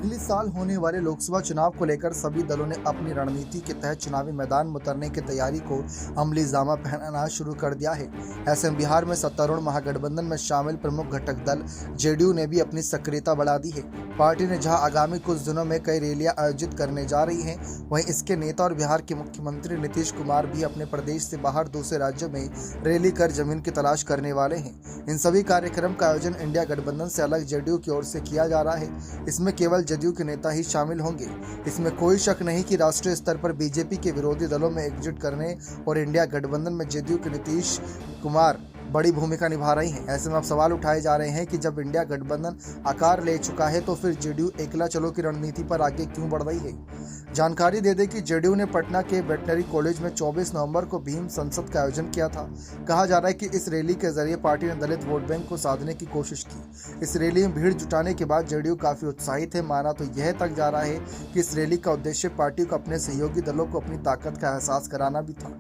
अगले साल होने वाले लोकसभा चुनाव को लेकर सभी दलों ने अपनी रणनीति के तहत चुनावी मैदान में उतरने की तैयारी को अमली जामा पहनाना शुरू कर दिया है। ऐसे में बिहार में सत्तारूढ़ महागठबंधन में शामिल प्रमुख घटक दल जेडीयू ने भी अपनी सक्रियता बढ़ा दी है। पार्टी ने जहां आगामी कुछ दिनों में कई रैलियां आयोजित करने जा रही हैं, वहीं इसके नेता और बिहार के मुख्यमंत्री नीतीश कुमार भी अपने प्रदेश से बाहर दूसरे राज्यों में रैली कर जमीन की तलाश करने वाले हैं। इन सभी कार्यक्रम का आयोजन इंडिया गठबंधन से अलग जेडीयू की ओर से किया जा रहा है। इसमें केवल जेडीयू के नेता ही शामिल होंगे। इसमें कोई शक नहीं कि राष्ट्रीय स्तर पर बीजेपी के विरोधी दलों में एकजुट करने और इंडिया गठबंधन में जेडीयू के नीतीश कुमार बड़ी भूमिका निभा रही हैं। ऐसे में अब सवाल उठाए जा रहे हैं कि जब इंडिया गठबंधन आकार ले चुका है तो फिर जेडीयू एकला चलो की रणनीति पर आगे क्यों बढ़ रही है। जानकारी दे दें कि जेडीयू ने पटना के वेटनरी कॉलेज में 24 नवंबर को भीम संसद का आयोजन किया था। कहा जा रहा है कि इस रैली के जरिए पार्टी ने दलित वोट बैंक को साधने की कोशिश की। इस रैली में भीड़ जुटाने के बाद जेडीयू काफी उत्साहित है। माना तो यह तक जा रहा है कि इस रैली का उद्देश्य पार्टी को अपने सहयोगी दलों को अपनी ताकत का एहसास कराना भी था।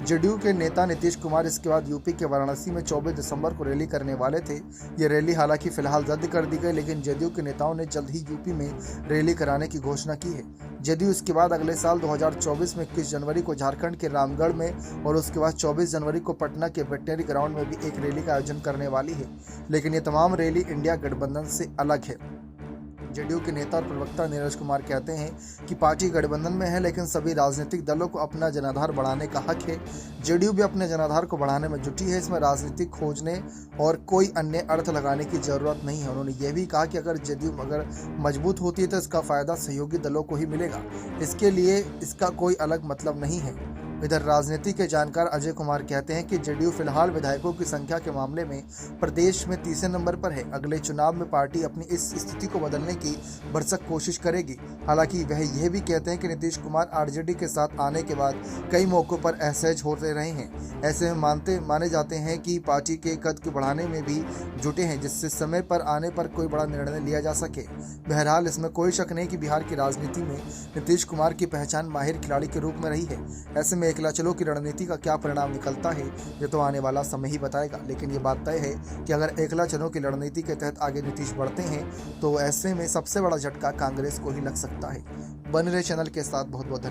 जेडीयू के नेता नीतीश कुमार इसके बाद यूपी के वाराणसी में 24 दिसंबर को रैली करने वाले थे। ये रैली हालांकि फिलहाल रद्द कर दी गई, लेकिन जेडीयू के नेताओं ने जल्द ही यूपी में रैली कराने की घोषणा की है। जेडीयू इसके बाद अगले साल 2024 में 21 जनवरी को झारखंड के रामगढ़ में और उसके बाद 24 जनवरी को पटना के वेटनरी ग्राउंड में भी एक रैली का आयोजन करने वाली है। लेकिन ये तमाम रैली इंडिया गठबंधन से अलग है। जेडीयू के नेता और प्रवक्ता नीरज कुमार कहते हैं कि पार्टी गठबंधन में है, लेकिन सभी राजनीतिक दलों को अपना जनाधार बढ़ाने का हक है। जेडीयू भी अपने जनाधार को बढ़ाने में जुटी है। इसमें राजनीतिक खोजने और कोई अन्य अर्थ लगाने की जरूरत नहीं है। उन्होंने यह भी कहा कि अगर जेडीयू मजबूत होती है तो इसका फायदा सहयोगी दलों को ही मिलेगा। इसके लिए इसका कोई अलग मतलब नहीं है। इधर राजनीति के जानकार अजय कुमार कहते हैं कि जेडीयू फिलहाल विधायकों की संख्या के मामले में प्रदेश में तीसरे नंबर पर है। अगले चुनाव में पार्टी अपनी इस स्थिति को बदलने की भरसक कोशिश करेगी। हालांकि वह यह भी कहते हैं कि नीतीश कुमार आरजेडी के साथ आने के बाद कई मौकों पर असहज होते रहे हैं। ऐसे में माने जाते हैं कि पार्टी के कद को बढ़ाने में भी जुटे हैं, जिससे समय पर आने पर कोई बड़ा निर्णय लिया जा सके। बहरहाल इसमें कोई शक नहीं कि बिहार की राजनीति में नीतीश कुमार की पहचान माहिर खिलाड़ी के रूप में रही है। ऐसे में एकला चलो की रणनीति का क्या परिणाम निकलता है ये तो आने वाला समय ही बताएगा। लेकिन ये बात तय है कि अगर एकला चलो की रणनीति के तहत आगे नीतीश बढ़ते हैं तो ऐसे में सबसे बड़ा झटका कांग्रेस को ही लग सकता है। बने रहे चैनल के साथ। बहुत बहुत धन्यवाद।